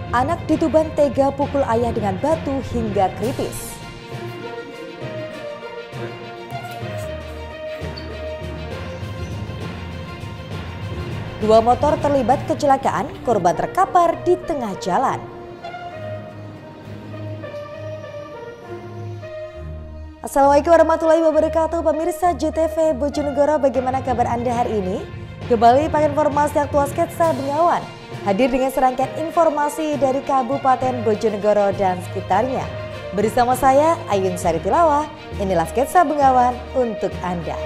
Anak di Tuban tega pukul ayah dengan batu hingga kritis. Dua motor terlibat kecelakaan, korban terkapar di tengah jalan. Assalamualaikum warahmatullahi wabarakatuh, pemirsa JTV Bojonegoro, bagaimana kabar Anda hari ini? Kembali pada informasi aktual Sketsa Bengawan, hadir dengan serangkaian informasi dari Kabupaten Bojonegoro dan sekitarnya. Bersama saya Ayun Sari Tilawah, inilah Sketsa Bengawan untuk Anda.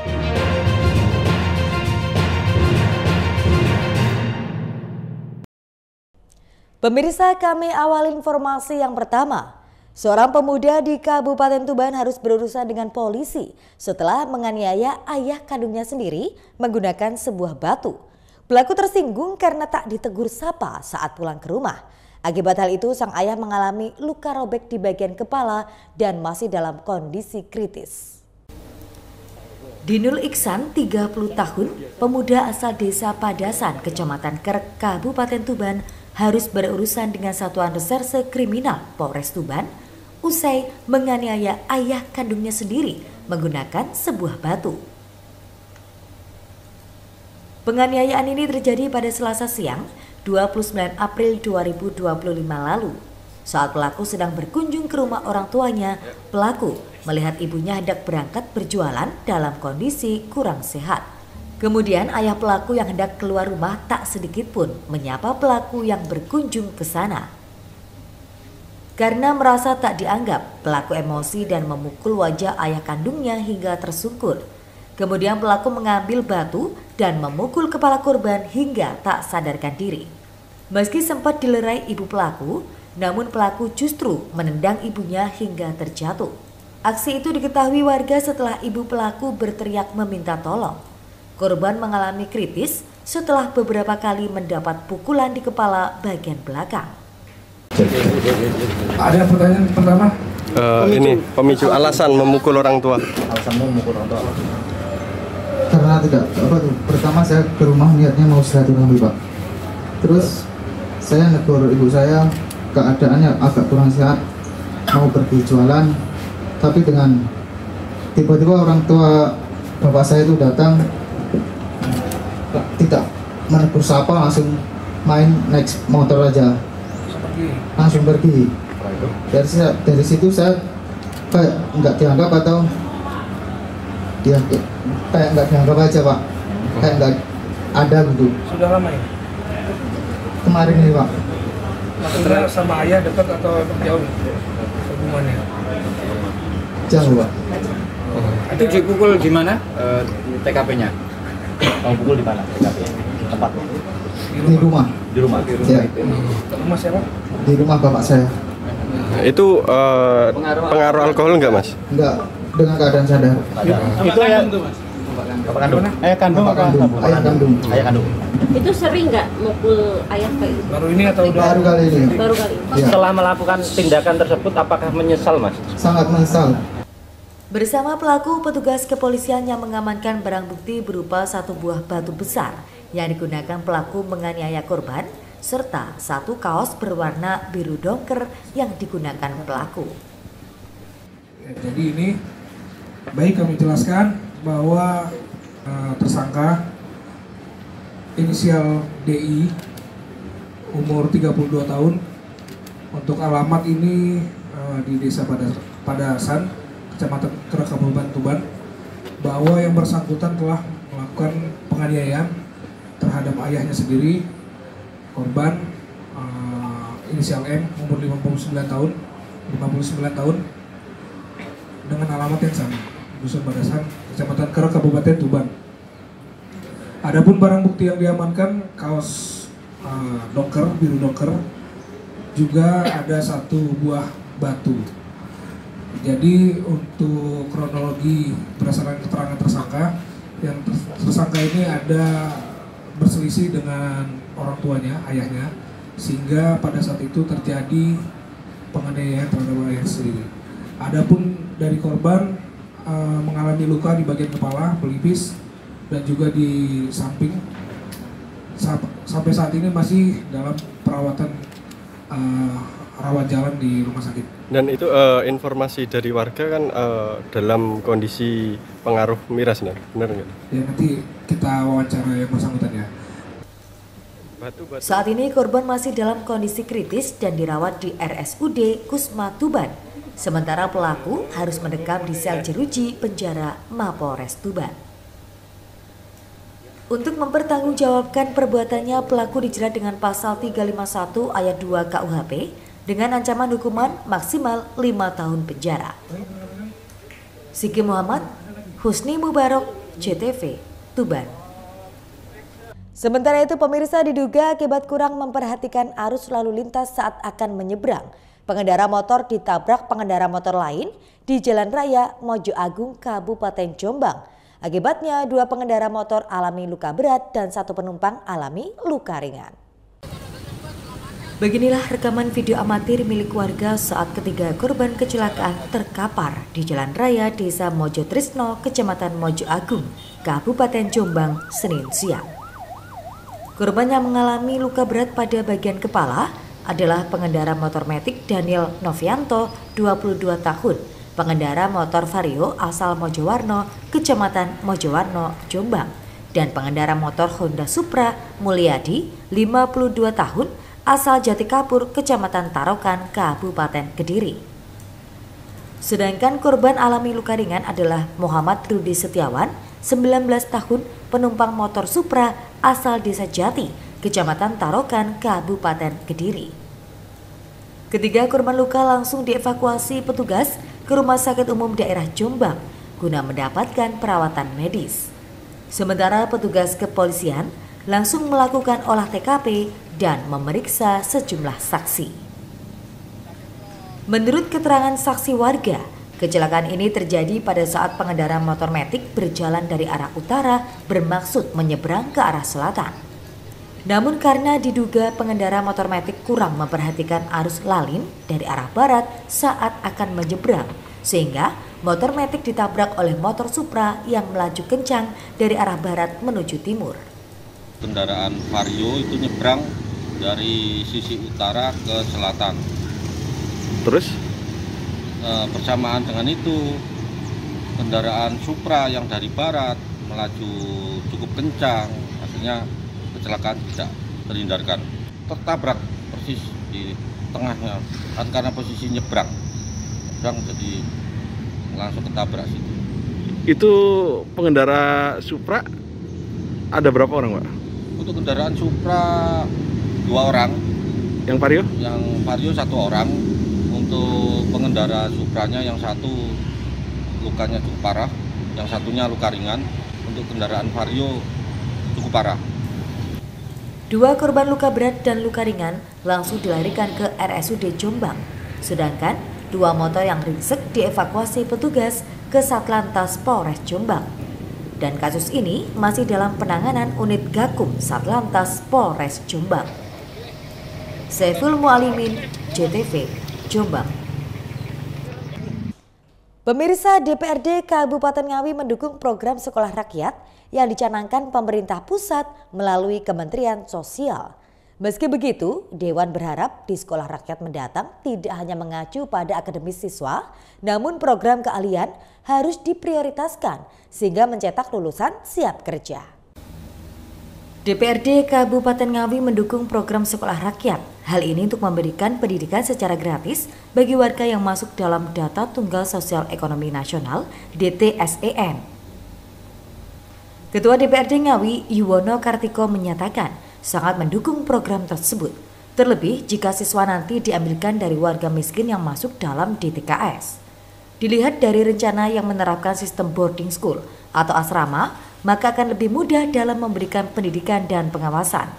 Pemirsa, kami awal informasi yang pertama. Seorang pemuda di Kabupaten Tuban harus berurusan dengan polisi setelah menganiaya ayah kandungnya sendiri menggunakan sebuah batu. Pelaku tersinggung karena tak ditegur sapa saat pulang ke rumah. Akibat hal itu, sang ayah mengalami luka robek di bagian kepala dan masih dalam kondisi kritis. Dinul Iksan, 30 tahun, pemuda asal desa Padasan, Kecamatan Kerek, Kabupaten Tuban, harus berurusan dengan Satuan Reserse Kriminal Polres Tuban usai menganiaya ayah kandungnya sendiri menggunakan sebuah batu. Penganiayaan ini terjadi pada Selasa siang 29 April 2025 lalu. Saat pelaku sedang berkunjung ke rumah orang tuanya, pelaku melihat ibunya hendak berangkat berjualan dalam kondisi kurang sehat. Kemudian ayah pelaku yang hendak keluar rumah tak sedikit pun menyapa pelaku yang berkunjung ke sana. Karena merasa tak dianggap, pelaku emosi dan memukul wajah ayah kandungnya hingga tersungkur. Kemudian pelaku mengambil batu dan memukul kepala korban hingga tak sadarkan diri. Meski sempat dilerai ibu pelaku, namun pelaku justru menendang ibunya hingga terjatuh. Aksi itu diketahui warga setelah ibu pelaku berteriak meminta tolong. Korban mengalami kritis setelah beberapa kali mendapat pukulan di kepala bagian belakang. Ada pertanyaan pertama? Ini pemicu alasan memukul orang tua. Alasan memukul orang tua. Karena pertama saya ke rumah niatnya mau silaturahmi Pak. Terus saya negur ibu saya, keadaannya agak kurang sehat, mau pergi jualan, tapi dengan tiba-tiba orang tua bapak saya itu datang, tidak menegur sapa, langsung main naik motor aja, langsung pergi. Dari situ saya kayak nggak dianggap atau dia kayak nggak dianggap aja Pak, kayak nggak ada gitu. Sudah lama ya? Kemarin ini Pak. Maksudnya sama ayah dekat atau jauh hubungannya? Jauh Pak. Itu dipukul di mana TKP-nya? Oh, pukul di mana TKP-nya? Tempatnya? Di rumah. Di rumah. Ya. Rumah siapa? Di rumah bapak saya. Itu pengaruh alkohol enggak, Mas? Enggak, dengan keadaan sadar. Itu ya Bapak kandung. Ayah kandung Bapak kandung. Ayah kandung. Ayah kandung. Itu sering nggak mukul ayah kayak gitu? Baru ini atau udah? Baru kali ini. Baru kali. Ya. Setelah melakukan tindakan tersebut, apakah menyesal, Mas? Sangat menyesal. Bersama pelaku, petugas kepolisian yang mengamankan barang bukti berupa satu buah batu besar yang digunakan pelaku menganiaya korban, serta satu kaos berwarna biru dongker yang digunakan pelaku. Ya, jadi ini baik kami jelaskan bahwa tersangka inisial DI umur 32 tahun, untuk alamat ini di Desa Padasan, Kecamatan Kerek, Kabupaten Tuban, bahwa yang bersangkutan telah melakukan penganiayaan terhadap ayahnya sendiri, korban inisial M umur 59 tahun dengan alamat yang sama, Dusun Padasan, Kecamatan Kerek, Kabupaten Tuban. Adapun barang bukti yang diamankan, kaos dongker, biru dongker, juga ada satu buah batu. Jadi untuk kronologi berdasarkan keterangan tersangka, yang tersangka ini ada berselisih dengan orang tuanya, ayahnya, sehingga pada saat itu terjadi penganiayaan terhadap ayah sendiri. Adapun dari korban mengalami luka di bagian kepala, pelipis, dan juga di samping. Sampai saat ini masih dalam perawatan rawat jalan di rumah sakit. Dan itu informasi dari warga kan dalam kondisi pengaruh miras, benar nggak? Ya nanti kita wawancara yang bersangkutan ya. Saat ini korban masih dalam kondisi kritis dan dirawat di RSUD Kusma Tuban. Sementara pelaku harus mendekam di sel jeruji penjara Mapolres Tuban. Untuk mempertanggungjawabkan perbuatannya, pelaku dijerat dengan pasal 351 ayat 2 KUHP dengan ancaman hukuman maksimal 5 tahun penjara. Siki Muhammad, Husni Mubarok, JTV, Tuban. Sementara itu pemirsa, diduga akibat kurang memperhatikan arus lalu lintas saat akan menyeberang, pengendara motor ditabrak pengendara motor lain di Jalan Raya Mojo Agung, Kabupaten Jombang. Akibatnya 2 pengendara motor alami luka berat dan 1 penumpang alami luka ringan. Beginilah rekaman video amatir milik warga saat ketiga korban kecelakaan terkapar di Jalan Raya Desa Mojo Trisno, Kecamatan Mojo Agung, Kabupaten Jombang, Senin siang. Korban yang mengalami luka berat pada bagian kepala adalah pengendara motor metik Daniel Novianto, 22 tahun, pengendara motor Vario asal Mojowarno, Kecamatan Mojowarno, Jombang, dan pengendara motor Honda Supra Mulyadi, 52 tahun, asal Jati Kapur, Kecamatan Tarokan, Kabupaten Kediri. Sedangkan korban alami luka ringan adalah Muhammad Rudi Setiawan, 19 tahun, penumpang motor Supra asal Desa Jati, Kecamatan Tarokan, Kabupaten Kediri. Ketiga korban luka langsung dievakuasi petugas ke Rumah Sakit Umum Daerah Jombang guna mendapatkan perawatan medis. Sementara petugas kepolisian langsung melakukan olah TKP dan memeriksa sejumlah saksi. Menurut keterangan saksi warga, kecelakaan ini terjadi pada saat pengendara motor metik berjalan dari arah utara bermaksud menyeberang ke arah selatan. Namun karena diduga pengendara motor metik kurang memperhatikan arus lalin dari arah barat saat akan menyeberang, sehingga motor metik ditabrak oleh motor Supra yang melaju kencang dari arah barat menuju timur. Kendaraan Vario itu nyebrang dari sisi utara ke selatan. Terus? Bersamaan dengan itu, kendaraan Supra yang dari barat melaju cukup kencang, akhirnya kecelakaan tidak terhindarkan. Tertabrak persis di tengahnya, kan karena posisi nyebrang jadi langsung ketabrak situ. Itu pengendara Supra ada berapa orang, Pak? Untuk kendaraan Supra 2 orang. Yang Vario? Yang Vario 1 orang. Untuk pengendara Supranya yang 1 lukanya cukup parah, yang 1-nya luka ringan. Untuk kendaraan Vario cukup parah. 2 korban luka berat dan luka ringan langsung dilarikan ke RSUD Jombang. Sedangkan 2 motor yang ringsek dievakuasi petugas ke Satlantas Polres Jombang. Dan kasus ini masih dalam penanganan unit Gakum Satlantas Polres Jombang. Saiful Mualimin, JTV, Jombang. Pemirsa, DPRD Kabupaten Ngawi mendukung program sekolah rakyat yang dicanangkan pemerintah pusat melalui Kementerian Sosial. Meski begitu, Dewan berharap di sekolah rakyat mendatang tidak hanya mengacu pada akademis siswa, namun program keahlian harus diprioritaskan sehingga mencetak lulusan siap kerja. DPRD Kabupaten Ngawi mendukung program sekolah rakyat. Hal ini untuk memberikan pendidikan secara gratis bagi warga yang masuk dalam Data Tunggal Sosial Ekonomi Nasional (DTSEN). Ketua DPRD Ngawi, Yuwono Kartiko, menyatakan sangat mendukung program tersebut. Terlebih jika siswa nanti diambilkan dari warga miskin yang masuk dalam DTKS. Dilihat dari rencana yang menerapkan sistem boarding school atau asrama, maka akan lebih mudah dalam memberikan pendidikan dan pengawasan.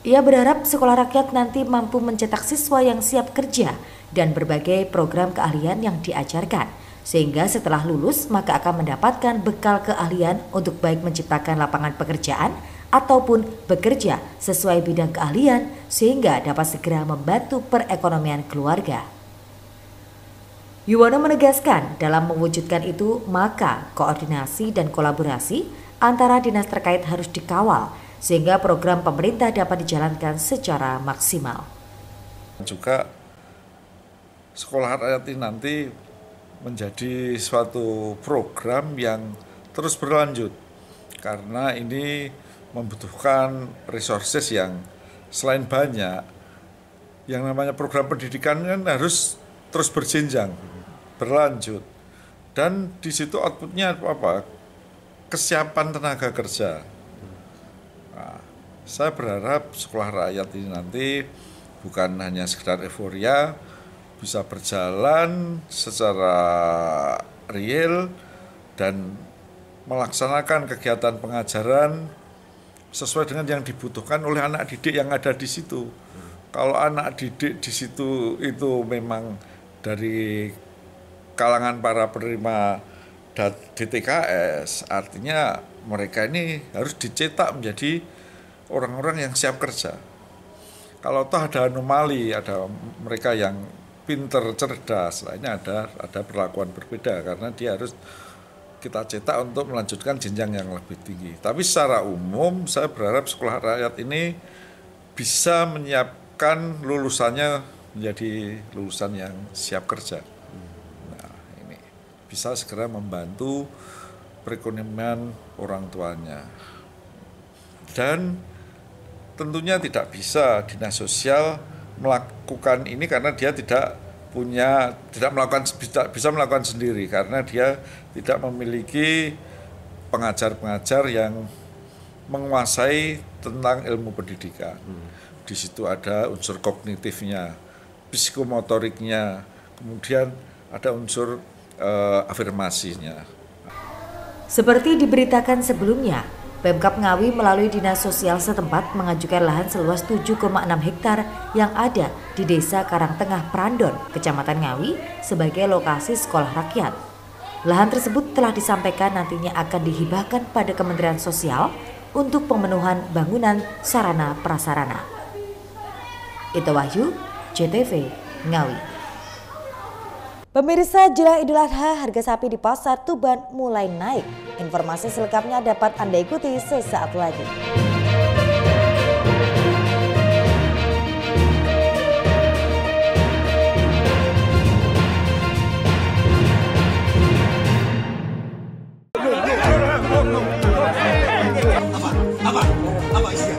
Ia berharap sekolah rakyat nanti mampu mencetak siswa yang siap kerja dan berbagai program keahlian yang diajarkan, sehingga setelah lulus maka akan mendapatkan bekal keahlian untuk baik menciptakan lapangan pekerjaan ataupun bekerja sesuai bidang keahlian sehingga dapat segera membantu perekonomian keluarga. Yuwono menegaskan dalam mewujudkan itu maka koordinasi dan kolaborasi antara dinas terkait harus dikawal sehingga program pemerintah dapat dijalankan secara maksimal. Juga Sekolah Rakyat ini nanti menjadi suatu program yang terus berlanjut karena ini membutuhkan resources yang selain banyak, yang namanya program pendidikan kan harus terus berjenjang, berlanjut, dan di situ outputnya apa? Kesiapan tenaga kerja. Nah, saya berharap Sekolah Rakyat ini nanti bukan hanya sekedar euforia, bisa berjalan secara real dan melaksanakan kegiatan pengajaran sesuai dengan yang dibutuhkan oleh anak didik yang ada di situ. Kalau anak didik di situ itu memang dari kalangan para penerima DTKS, artinya mereka ini harus dicetak menjadi orang-orang yang siap kerja. Kalau toh ada anomali, ada mereka yang pinter, cerdas, lainnya ada perlakuan berbeda karena dia harus kita cetak untuk melanjutkan jenjang yang lebih tinggi. Tapi secara umum saya berharap Sekolah Rakyat ini bisa menyiapkan lulusannya menjadi lulusan yang siap kerja. Nah, ini bisa segera membantu perekonomian orang tuanya. Dan tentunya tidak bisa dinas sosial melakukan ini karena dia tidak bisa melakukan sendiri karena dia tidak memiliki pengajar-pengajar yang menguasai tentang ilmu pendidikan. Di situ ada unsur kognitifnya, psikomotoriknya, kemudian ada unsur afirmasinya. Seperti diberitakan sebelumnya, Pemkab Ngawi melalui Dinas Sosial setempat mengajukan lahan seluas 7,6 hektar yang ada di Desa Karangtengah Prandon, Kecamatan Ngawi sebagai lokasi sekolah rakyat. Lahan tersebut telah disampaikan nantinya akan dihibahkan pada Kementerian Sosial untuk pemenuhan bangunan sarana prasarana. Ito Wahyu, JTV, Ngawi. Pemirsa, jelang Idul Adha, harga sapi di Pasar Tuban mulai naik. Informasi selengkapnya dapat Anda ikuti sesaat lagi. Apa isinya?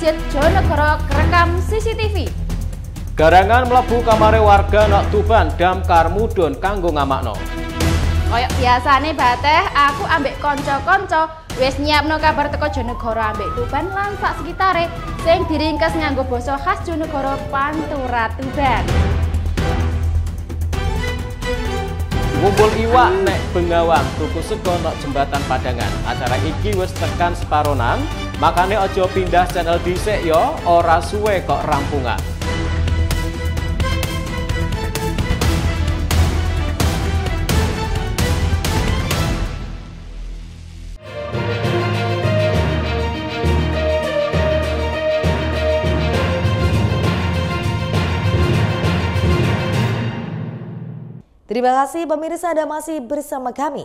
Masjid Jonegoro kerekam CCTV. Garangan mlebu kamare warga nok Tuban damkar mudhun kanggo ngamakno. Kayak biasane Bateh, aku ambek konco-konco wis nyiapno kabar teko Jonegoro ambek Tuban lan sak sekitare sing diringkes nganggo basa khas Jonegoro Pantura Tuban. Ngumpul iwak nek Bengawang tuku sego nok jembatan Padangan. Acara iki wis tekan separonan, makane ojo pindah channel dhisik yo, ora suwe kok rampungan. Terima kasih pemirsa, Anda masih bersama kami.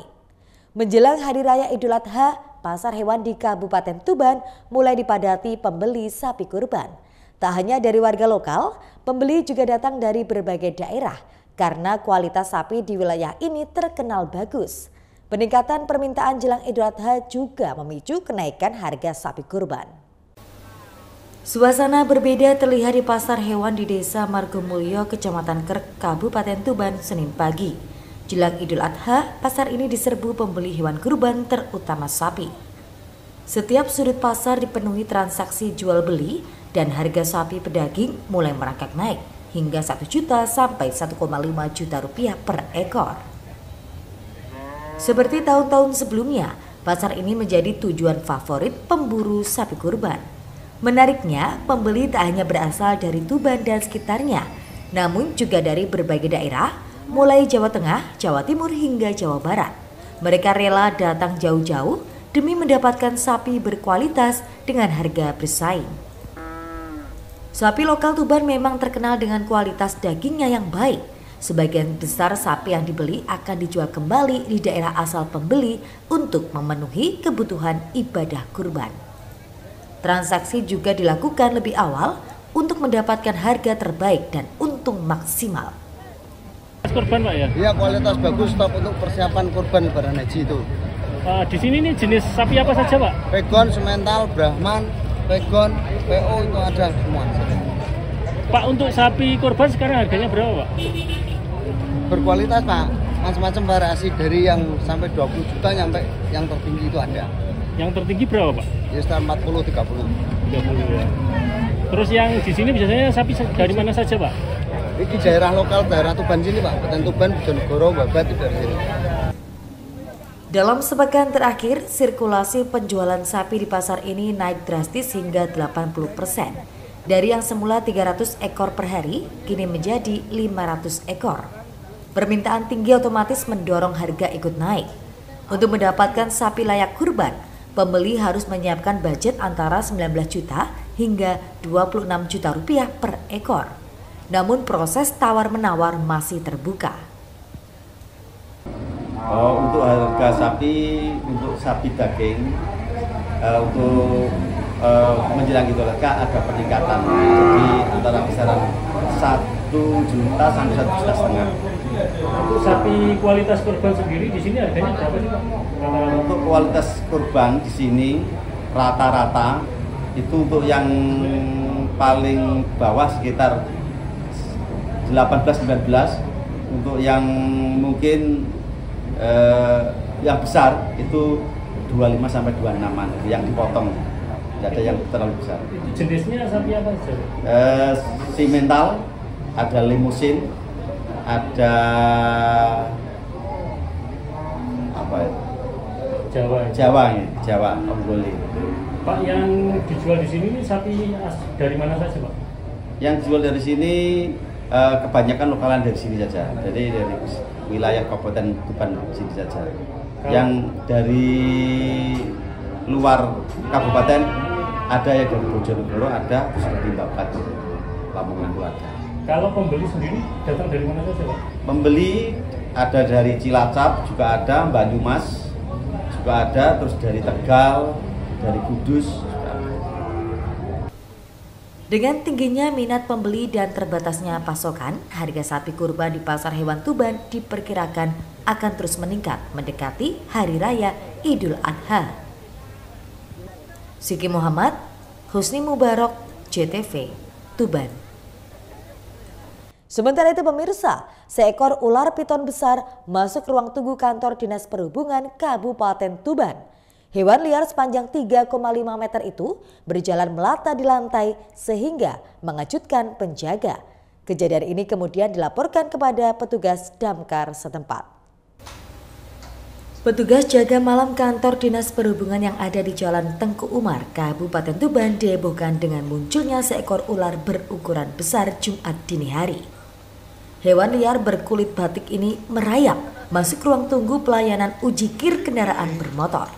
Menjelang Hari Raya Idul Adha, pasar hewan di Kabupaten Tuban mulai dipadati pembeli sapi kurban. Tak hanya dari warga lokal, pembeli juga datang dari berbagai daerah karena kualitas sapi di wilayah ini terkenal bagus. Peningkatan permintaan jelang Idul Adha juga memicu kenaikan harga sapi kurban. Suasana berbeda terlihat di pasar hewan di Desa Margomulyo, Kecamatan Kerek, Kabupaten Tuban, Senin pagi. Jelang Idul Adha, pasar ini diserbu pembeli hewan kurban terutama sapi. Setiap sudut pasar dipenuhi transaksi jual beli dan harga sapi pedaging mulai merangkak naik hingga 1 juta sampai 1,5 juta rupiah per ekor. Seperti tahun-tahun sebelumnya, pasar ini menjadi tujuan favorit pemburu sapi kurban. Menariknya, pembeli tak hanya berasal dari Tuban dan sekitarnya, namun juga dari berbagai daerah, mulai Jawa Tengah, Jawa Timur hingga Jawa Barat. Mereka rela datang jauh-jauh demi mendapatkan sapi berkualitas dengan harga bersaing. Sapi lokal Tuban memang terkenal dengan kualitas dagingnya yang baik. Sebagian besar sapi yang dibeli akan dijual kembali di daerah asal pembeli untuk memenuhi kebutuhan ibadah kurban. Transaksi juga dilakukan lebih awal untuk mendapatkan harga terbaik dan untung maksimal. Kurban Pak ya? Iya, kualitas bagus, top untuk persiapan kurban lebaran haji itu. Di sini nih jenis sapi apa saja Pak? Pegon, semental, Brahman, Pegon, PO itu ada semua. Pak, untuk sapi kurban sekarang harganya berapa Pak? Berkualitas Pak, macam-macam variasi dari yang sampai 20 juta sampai yang tertinggi itu ada. Yang tertinggi berapa Pak? Ya sekitar 40-30. 30 ya. Terus yang di sini biasanya sapi dari mana saja Pak? Ini daerah lokal, daerah Tuban sini Pak, Kabupaten Tuban, Bojonegoro, Babat itu dari sini. Dalam sepekan terakhir, sirkulasi penjualan sapi di pasar ini naik drastis hingga 80%. Dari yang semula 300 ekor per hari, kini menjadi 500 ekor. Permintaan tinggi otomatis mendorong harga ikut naik. Untuk mendapatkan sapi layak kurban, pembeli harus menyiapkan budget antara 19 juta hingga 26 juta rupiah per ekor. Namun proses tawar-menawar masih terbuka. Untuk harga sapi, untuk sapi daging, untuk menjelang Idul Adha ada peningkatan. Jadi antara kisaran 1 juta sampai 1,5 juta. Untuk sapi kualitas kurban sendiri di sini harganya berapa sih Pak? Untuk kualitas kurban di sini rata-rata itu untuk yang paling bawah sekitar 18-19, untuk yang mungkin yang besar itu 25 sampai 26-an yang dipotong, tidak ada yang terlalu besar. Itu jenisnya sapi apa saja? Simental, ada limusin, ada apa ya? Jawa Onggoli. Pak, yang dijual di sini sapi dari mana saja Pak? Yang dijual dari sini kebanyakan lokalan dari sini saja, jadi dari wilayah Kabupaten Tuban sini saja. Yang dari luar kabupaten ada yang dari Bojonegoro, ada dari Babat, Lamongan itu ada. Kalau pembeli sendiri datang dari mana saja Pak? Pembeli ada dari Cilacap juga ada, Banyumas juga ada, terus dari Tegal, dari Kudus. Dengan tingginya minat pembeli dan terbatasnya pasokan, harga sapi kurban di Pasar Hewan Tuban diperkirakan akan terus meningkat mendekati Hari Raya Idul Adha. Siki Muhammad, Husni Mubarok, JTV, Tuban. Sementara itu pemirsa, seekor ular piton besar masuk ruang tunggu kantor Dinas Perhubungan Kabupaten Tuban. Hewan liar sepanjang 3,5 meter itu berjalan melata di lantai sehingga mengejutkan penjaga. Kejadian ini kemudian dilaporkan kepada petugas damkar setempat. Petugas jaga malam kantor Dinas Perhubungan yang ada di Jalan Tengku Umar, Kabupaten Tuban dihebohkan dengan munculnya seekor ular berukuran besar Jumat dini hari. Hewan liar berkulit batik ini merayap masuk ruang tunggu pelayanan uji kir kendaraan bermotor.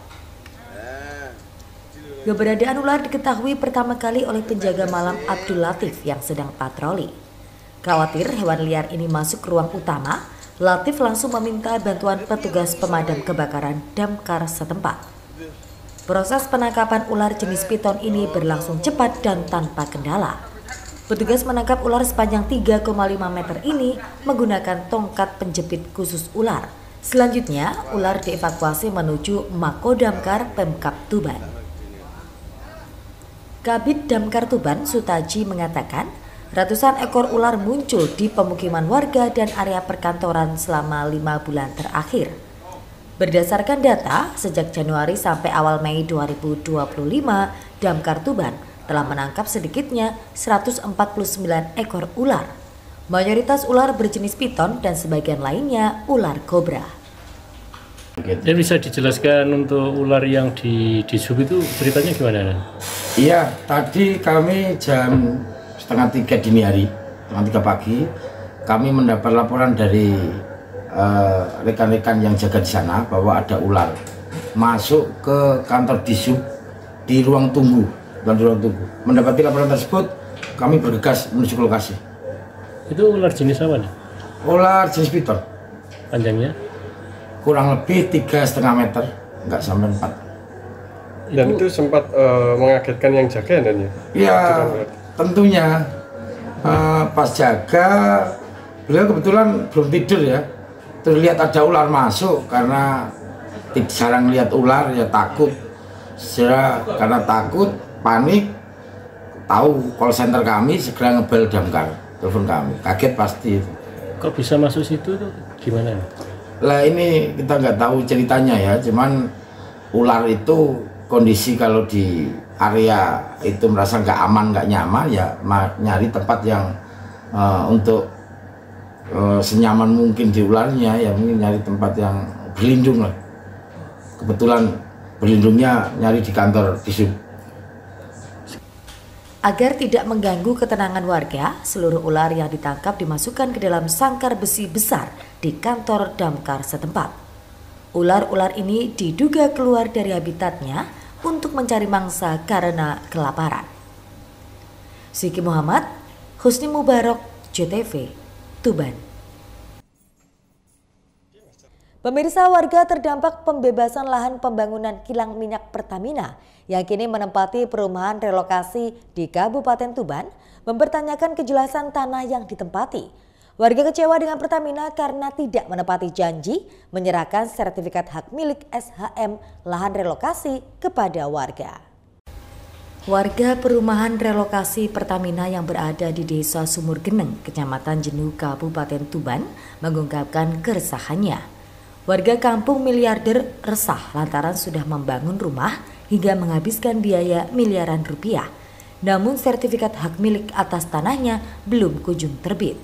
Keberadaan ular diketahui pertama kali oleh penjaga malam Abdul Latif yang sedang patroli. Khawatir hewan liar ini masuk ke ruang utama, Latif langsung meminta bantuan petugas pemadam kebakaran damkar setempat. Proses penangkapan ular jenis piton ini berlangsung cepat dan tanpa kendala. Petugas menangkap ular sepanjang 3,5 meter ini menggunakan tongkat penjepit khusus ular. Selanjutnya, ular dievakuasi menuju Mako Damkar Pemkab Tuban. Kabid Damkar Tuban Sutaji mengatakan ratusan ekor ular muncul di pemukiman warga dan area perkantoran selama 5 bulan terakhir. Berdasarkan data, sejak Januari sampai awal Mei 2025, Damkar Tuban telah menangkap sedikitnya 149 ekor ular. Mayoritas ular berjenis piton dan sebagian lainnya ular kobra. Ya, bisa dijelaskan untuk ular yang di sub itu ceritanya gimana? Iya, tadi kami jam 2:30 dini hari, 2:30 pagi, kami mendapat laporan dari rekan-rekan yang jaga di sana bahwa ada ular masuk ke kantor disub di ruang tunggu. Mendapati laporan tersebut, kami bergegas menuju ke lokasi. Itu ular jenis apa nih? Ular jenis piton. Panjangnya? Kurang lebih 3,5 meter, nggak sampai 4. Dan itu sempat mengagetkan yang jaga ya? Iya, tentunya pas jaga, beliau kebetulan belum tidur ya. Terlihat ada ular masuk karena jarang lihat ular ya takut. Karena takut, panik, tahu call center kami segera ngebel damkar, telepon kami, kaget pasti itu. Kok bisa masuk situ tuh gimana? Lah ini kita nggak tahu ceritanya ya, cuman ular itu kondisi kalau di area itu merasa nggak aman, nggak nyaman ya nyari tempat yang untuk senyaman mungkin di ularnya ya, mungkin nyari tempat yang berlindung lah. Kebetulan berlindungnya nyari di kantor disub. Agar tidak mengganggu ketenangan warga, seluruh ular yang ditangkap dimasukkan ke dalam sangkar besi besar di kantor damkar setempat. Ular-ular ini diduga keluar dari habitatnya untuk mencari mangsa karena kelaparan. Siki Muhammad, Husni Mubarok, JTV, Tuban. Pemirsa, warga terdampak pembebasan lahan pembangunan kilang minyak Pertamina yang kini menempati perumahan relokasi di Kabupaten Tuban mempertanyakan kejelasan tanah yang ditempati. Warga kecewa dengan Pertamina karena tidak menepati janji menyerahkan sertifikat hak milik SHM lahan relokasi kepada warga. Warga perumahan relokasi Pertamina yang berada di Desa Sumur Geneng, Kecamatan Jenuh, Kabupaten Tuban mengungkapkan keresahannya. Warga kampung miliarder resah lantaran sudah membangun rumah hingga menghabiskan biaya miliaran rupiah. Namun sertifikat hak milik atas tanahnya belum kunjung terbit.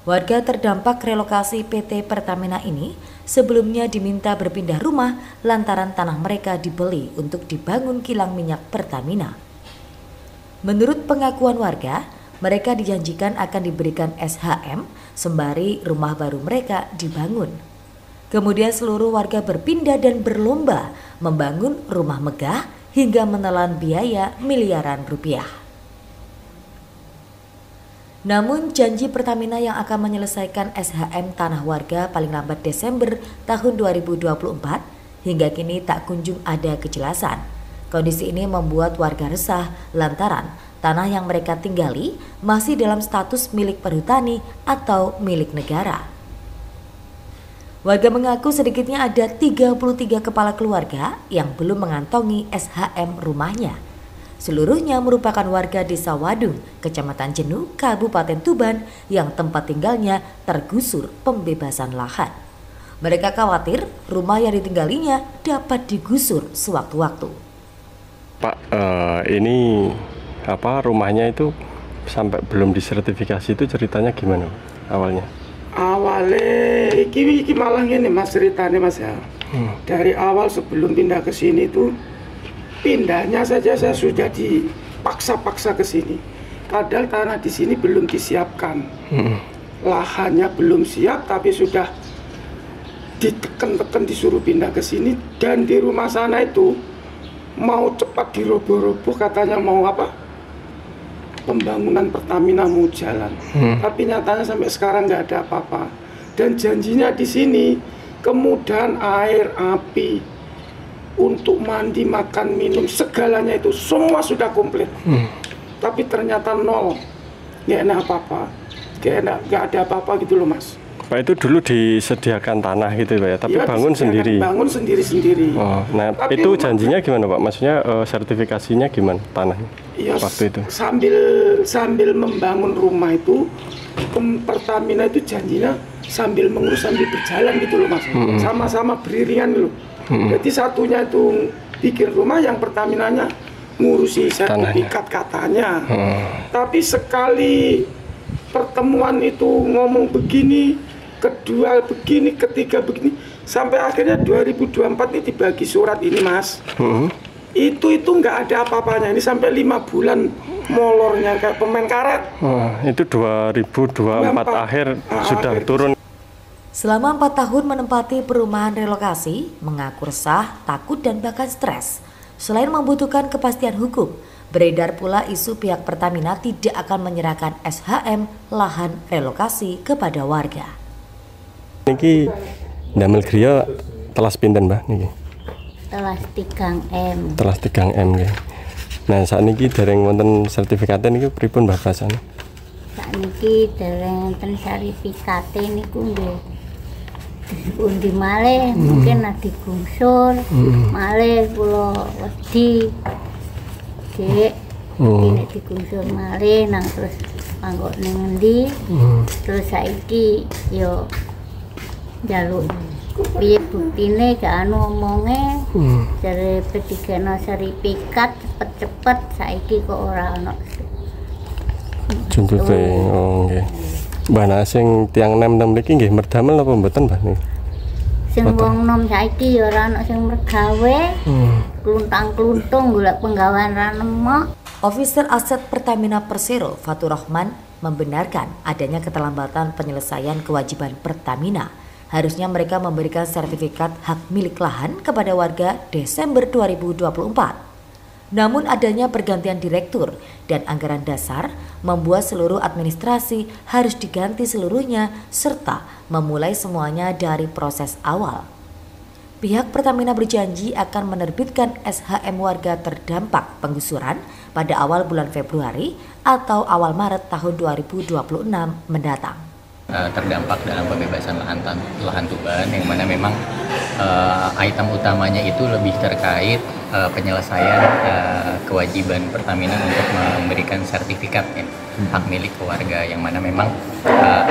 Warga terdampak relokasi PT Pertamina ini sebelumnya diminta berpindah rumah lantaran tanah mereka dibeli untuk dibangun kilang minyak Pertamina. Menurut pengakuan warga, mereka dijanjikan akan diberikan SHM sembari rumah baru mereka dibangun. Kemudian seluruh warga berpindah dan berlomba membangun rumah megah hingga menelan biaya miliaran rupiah. Namun janji Pertamina yang akan menyelesaikan SHM tanah warga paling lambat Desember tahun 2024 hingga kini tak kunjung ada kejelasan. Kondisi ini membuat warga resah lantaran tanah yang mereka tinggali masih dalam status milik perhutani atau milik negara. Warga mengaku sedikitnya ada 33 kepala keluarga yang belum mengantongi SHM rumahnya. Seluruhnya merupakan warga Desa Wadung, Kecamatan Jenuh, Kabupaten Tuban yang tempat tinggalnya tergusur pembebasan lahan. Mereka khawatir rumah yang ditinggalinya dapat digusur sewaktu-waktu. Pak, ini rumahnya itu sampai belum disertifikasi itu ceritanya gimana awalnya? Awalnya iki malah ini Mas ceritanya Mas ya. Dari awal sebelum pindah ke sini tuh pindahnya saja saya sudah dipaksa-paksa ke sini. Padahal tanah di sini belum disiapkan. Lahannya belum siap tapi sudah ditekan-tekan disuruh pindah ke sini, dan di rumah sana itu mau cepat diroboh-roboh katanya mau pembangunan Pertamina mau jalan, tapi nyatanya sampai sekarang nggak ada apa-apa. Dan janjinya di sini kemudahan air, api, untuk mandi, makan, minum, segalanya itu semua sudah komplit. Tapi ternyata nol, nggak ada apa-apa, nggak ada apa-apa gitu loh Mas. Pak, itu dulu disediakan tanah gitu Pak ya, tapi ya, bangun sendiri. Bangun sendiri-sendiri. Oh, nah tapi itu janjinya gimana Pak? Maksudnya sertifikasinya gimana tanahnya ya, waktu itu? Sambil membangun rumah itu, Pertamina itu janjinya sambil mengurus sambil berjalan gitu loh Mas. Sama-sama beriringan loh. Jadi satunya itu bikin rumah, yang Pertaminanya ngurusi sertifikat katanya. Tapi sekali pertemuan itu ngomong begini, kedua begini, ketiga begini, sampai akhirnya 2024 ini dibagi surat ini Mas. Itu nggak ada apa-apanya, ini sampai 5 bulan molornya kayak pemain karet. Itu 2024 akhir sudah turun. Selama 4 tahun menempati perumahan relokasi, mengaku resah, takut dan bahkan stres. Selain membutuhkan kepastian hukum, beredar pula isu pihak Pertamina tidak akan menyerahkan SHM lahan relokasi kepada warga. Niki ndamel griya telas pinten, Mbah niki? Telas 3M. Telas 3M nggih. Nah, sakniki dereng wonten sertifikate niku pripun, Mbah rasane? Sakniki dereng wonten sertifikate niku nggih. Undi malih mungkin adi gungsur, malih kula wedi. Dek, ini digungsur malih nang terus panggon ning endi. Terus saiki yo njaluk piye buktine gak anu omonge. Jare pedigeno sertifikat cepet-cepet saiki kok ora ono. Jumpute, oh nggih. Mbah nah sing tiang nem-nem niki nggih merdamel napa mboten, Mbah niki? Sing wong nom saiki ya ora ono sing mergawe. Kluntang-kluntung golek penggawean ra nemu. Officer Aset Pertamina Persero Fatur Rahman membenarkan adanya keterlambatan penyelesaian kewajiban Pertamina. Harusnya mereka memberikan sertifikat hak milik lahan kepada warga Desember 2024. Namun adanya pergantian direktur dan anggaran dasar membuat seluruh administrasi harus diganti seluruhnya serta memulai semuanya dari proses awal. Pihak Pertamina berjanji akan menerbitkan SHM warga terdampak penggusuran pada awal bulan Februari atau awal Maret tahun 2026 mendatang. Terdampak dalam pembebasan lahan Tuban yang mana memang item utamanya itu lebih terkait penyelesaian kewajiban Pertamina untuk memberikan sertifikat ya, hak milik ke warga yang mana memang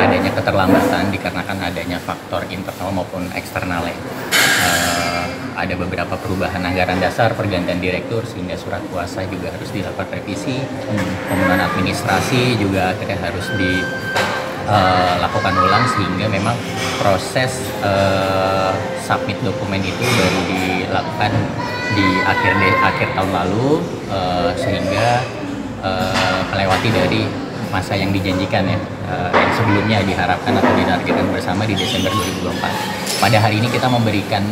adanya keterlambatan dikarenakan adanya faktor internal maupun eksternal ya. Ada beberapa perubahan anggaran dasar, pergantian direktur sehingga surat kuasa juga harus dilakukan revisi, pembangunan administrasi juga akhirnya harus lakukan ulang sehingga memang proses submit dokumen itu baru dilakukan di akhir tahun lalu sehingga melewati dari masa yang dijanjikan ya yang sebelumnya diharapkan atau ditargetkan bersama di Desember 2024. Pada hari ini kita memberikan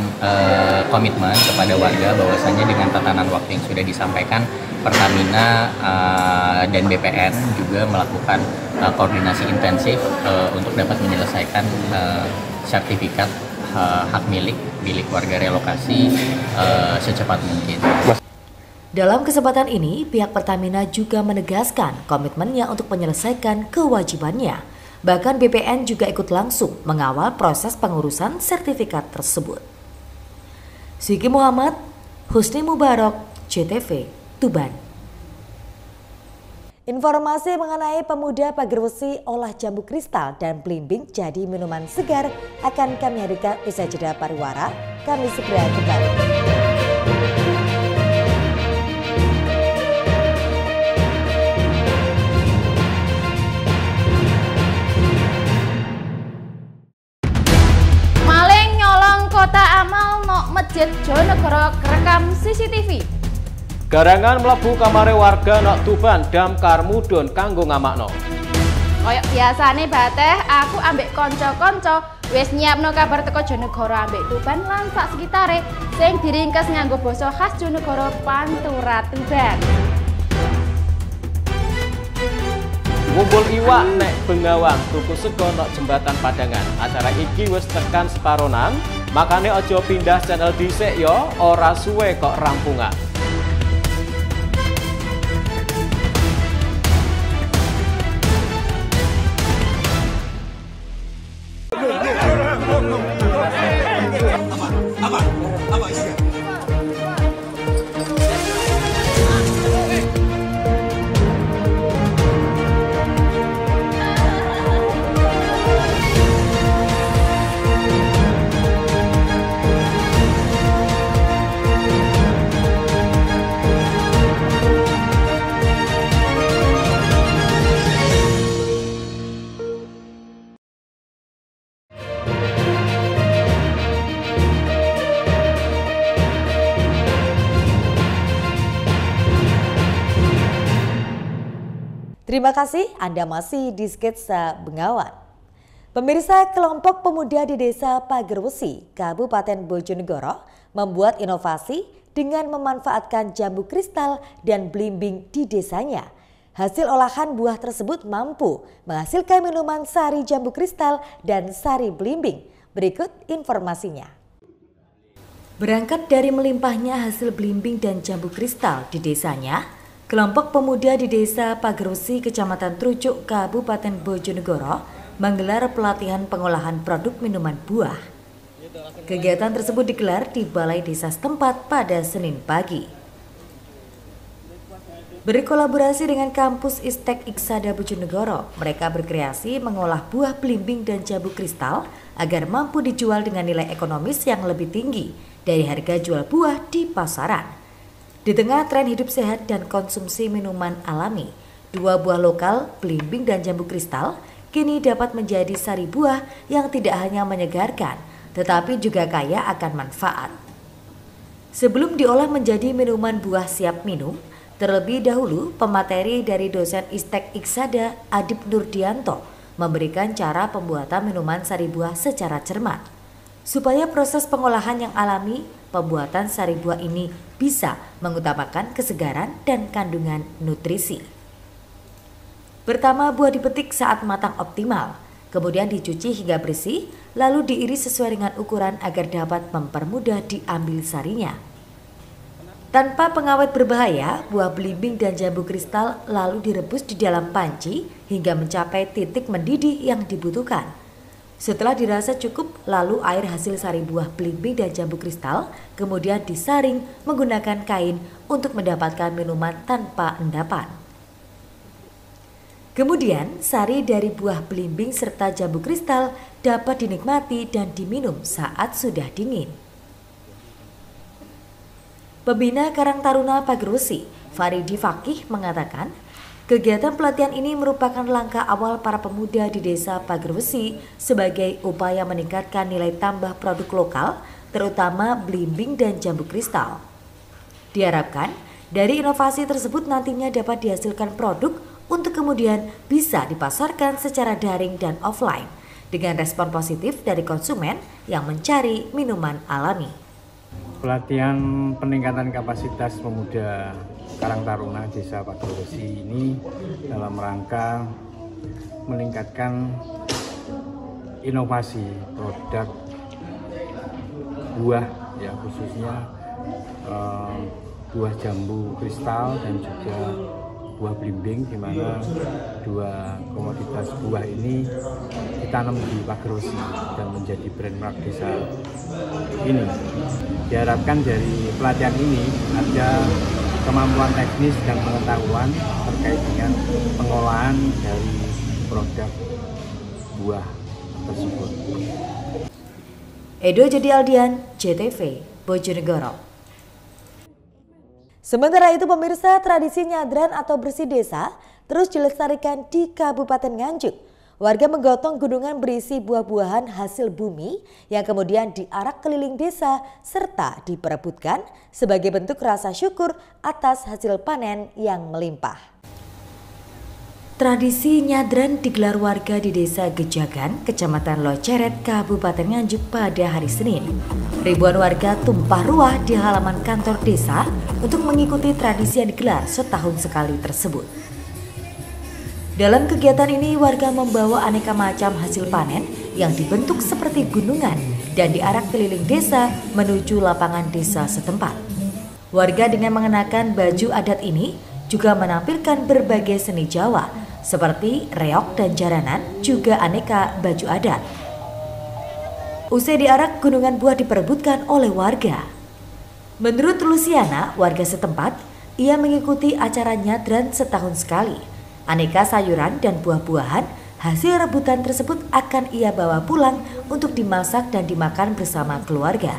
komitmen kepada warga bahwasanya dengan tatanan waktu yang sudah disampaikan Pertamina dan BPN juga melakukan koordinasi intensif untuk dapat menyelesaikan sertifikat hak milik warga relokasi secepat mungkin. Dalam kesempatan ini, pihak Pertamina juga menegaskan komitmennya untuk menyelesaikan kewajibannya. Bahkan BPN juga ikut langsung mengawal proses pengurusan sertifikat tersebut. Siki Muhammad, Husni Mubarak, JTV, Tuban. Informasi mengenai pemuda Pagerwesi olah jambu kristal dan belimbing jadi minuman segar akan kami hadirkan usai jeda pariwara. Kami segera kembali. Maling nyolong kota amal nok Masjid Jonegoro kerekam CCTV. Garangan mlebu kamare warga nok Tuban damkar mudhun kanggo ngamakno. Kayak biasane Bateh, aku ambek konco-konco wis nyiapno kabar teko Jonegoro ambek Tuban lan sak sekitare sing diringkes nganggo basa khas Jonegoro Pantura Tuban. Ngumpul iwak nek Bengawang tuku sego nok jembatan Padangan. Acara iki wis tekan separonan, makane aja pindah channel dhisik yo, ora suwe kok rampungan. Apa isinya? Terima kasih Anda masih di Sketsa Bengawan. Pemirsa, kelompok pemuda di Desa Pagerwesi, Kabupaten Bojonegoro membuat inovasi dengan memanfaatkan jambu kristal dan belimbing di desanya. Hasil olahan buah tersebut mampu menghasilkan minuman sari jambu kristal dan sari belimbing. Berikut informasinya. Berangkat dari melimpahnya hasil belimbing dan jambu kristal di desanya, kelompok pemuda di Desa Pagerwesi, Kecamatan Trucuk, Kabupaten Bojonegoro menggelar pelatihan pengolahan produk minuman buah. Kegiatan tersebut digelar di Balai Desa setempat pada Senin pagi. Berkolaborasi dengan kampus Istek Iksada Bojonegoro, mereka berkreasi mengolah buah belimbing dan jambu kristal agar mampu dijual dengan nilai ekonomis yang lebih tinggi dari harga jual buah di pasaran. Di tengah tren hidup sehat dan konsumsi minuman alami, 2 buah lokal, belimbing dan jambu kristal, kini dapat menjadi sari buah yang tidak hanya menyegarkan, tetapi juga kaya akan manfaat. Sebelum diolah menjadi minuman buah siap minum, terlebih dahulu pemateri dari dosen Istek Iksada, Adib Nurdianto, memberikan cara pembuatan minuman sari buah secara cermat. Supaya proses pengolahan yang alami, pembuatan sari buah ini bisa mengutamakan kesegaran dan kandungan nutrisi. Pertama, buah dipetik saat matang optimal, kemudian dicuci hingga bersih, lalu diiris sesuai dengan ukuran agar dapat mempermudah diambil sarinya. Tanpa pengawet berbahaya, buah belimbing dan jambu kristal lalu direbus di dalam panci hingga mencapai titik mendidih yang dibutuhkan. Setelah dirasa cukup, lalu air hasil sari buah belimbing dan jambu kristal kemudian disaring menggunakan kain untuk mendapatkan minuman tanpa endapan. Kemudian, sari dari buah belimbing serta jambu kristal dapat dinikmati dan diminum saat sudah dingin. Pembina Karang Taruna Pagerwesi, Faridi Fakih, mengatakan, kegiatan pelatihan ini merupakan langkah awal para pemuda di Desa Pagerwesi sebagai upaya meningkatkan nilai tambah produk lokal, terutama belimbing dan jambu kristal. Diharapkan, dari inovasi tersebut nantinya dapat dihasilkan produk untuk kemudian bisa dipasarkan secara daring dan offline dengan respon positif dari konsumen yang mencari minuman alami. Pelatihan peningkatan kapasitas pemuda Karang Taruna Desa Pagerwesi ini dalam rangka meningkatkan inovasi produk buah, ya khususnya buah jambu kristal dan juga buah belimbing, di mana 2 komoditas buah ini ditanam di Pagerwesi dan menjadi brand mark desa ini. Diharapkan dari pelatihan ini ada kemampuan teknis dan pengetahuan terkait dengan pengolahan dari produk buah tersebut. Edo Jadi Aldian, JTV, Bojonegoro. Sementara itu pemirsa, tradisi nyadran atau bersih desa terus dilestarikan di Kabupaten Nganjuk. Warga menggotong gunungan berisi buah-buahan hasil bumi yang kemudian diarak keliling desa serta diperebutkan sebagai bentuk rasa syukur atas hasil panen yang melimpah. Tradisi nyadran digelar warga di Desa Gejagan, Kecamatan Loceret, Kabupaten Nganjuk pada hari Senin. Ribuan warga tumpah ruah di halaman kantor desa untuk mengikuti tradisi yang digelar setahun sekali tersebut. Dalam kegiatan ini, warga membawa aneka macam hasil panen yang dibentuk seperti gunungan dan diarak keliling desa menuju lapangan desa setempat. Warga dengan mengenakan baju adat ini juga menampilkan berbagai seni Jawa seperti reog dan jaranan, juga aneka baju adat. Usai diarak, gunungan buah diperebutkan oleh warga. Menurut Luciana, warga setempat, ia mengikuti acara nyadran setahun sekali. Aneka sayuran dan buah-buahan hasil rebutan tersebut akan ia bawa pulang untuk dimasak dan dimakan bersama keluarga.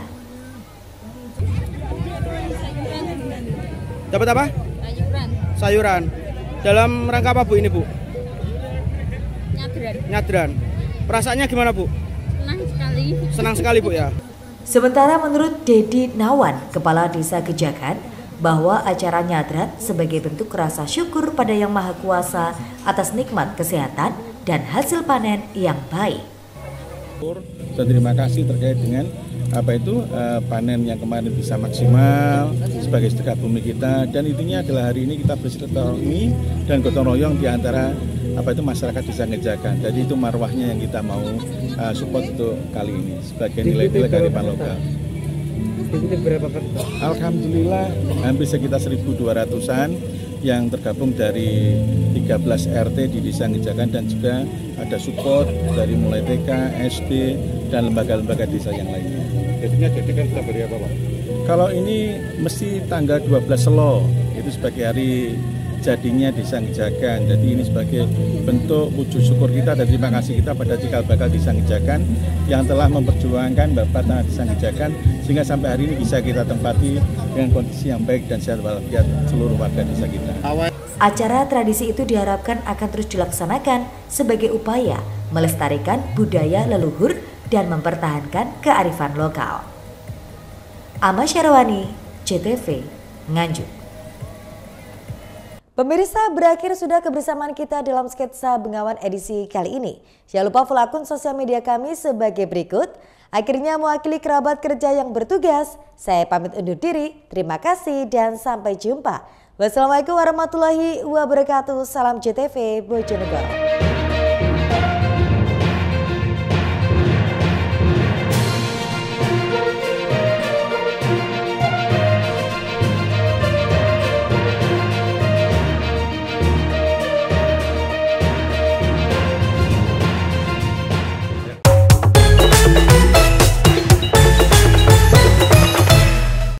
Dapat apa? Sayuran. Dalam rangka apa Bu ini Bu? Nyadran. Perasaannya gimana Bu? Senang sekali. Senang sekali Bu ya. Sementara menurut Dedi Nawan, Kepala Desa Gejagan, bahwa acara nyadran sebagai bentuk rasa syukur pada Yang Maha Kuasa atas nikmat kesehatan dan hasil panen yang baik. Dan terima kasih terkait dengan panen yang kemarin bisa maksimal sebagai sedekah bumi kita, dan intinya adalah hari ini kita bersilaturahmi dan gotong royong di antara masyarakat desa Ngejakan. Jadi itu marwahnya yang kita mau support untuk kali ini sebagai nilai-nilai kearifan lokal. Alhamdulillah hampir sekitar 1.200-an yang tergabung dari 13 RT di Desa Ngejakan, dan juga ada support dari mulai TK, SD, dan lembaga-lembaga desa yang lainnya. Jadinya jadikan kita beri apa Pak? Kalau ini mesti tanggal 12 Selo, itu sebagai hari jadinya Desa Ngejakan. Jadi ini sebagai bentuk wujud syukur kita dan terima kasih kita pada cikal bakal Desa Ngejakan yang telah memperjuangkan Bapak Tanah Desa Ngejakan sehingga sampai hari ini bisa kita tempati dengan kondisi yang baik dan sehat walafiat seluruh warga desa kita. Acara tradisi itu diharapkan akan terus dilaksanakan sebagai upaya melestarikan budaya leluhur dan mempertahankan kearifan lokal. Ama Syarwani, CTV, Nganjuk. Pemirsa, berakhir sudah kebersamaan kita dalam sketsa Bengawan edisi kali ini. Jangan lupa follow akun sosial media kami sebagai berikut. Akhirnya mewakili kerabat kerja yang bertugas, saya pamit undur diri. Terima kasih dan sampai jumpa. Wassalamualaikum warahmatullahi wabarakatuh. Salam CTV Bojonegoro.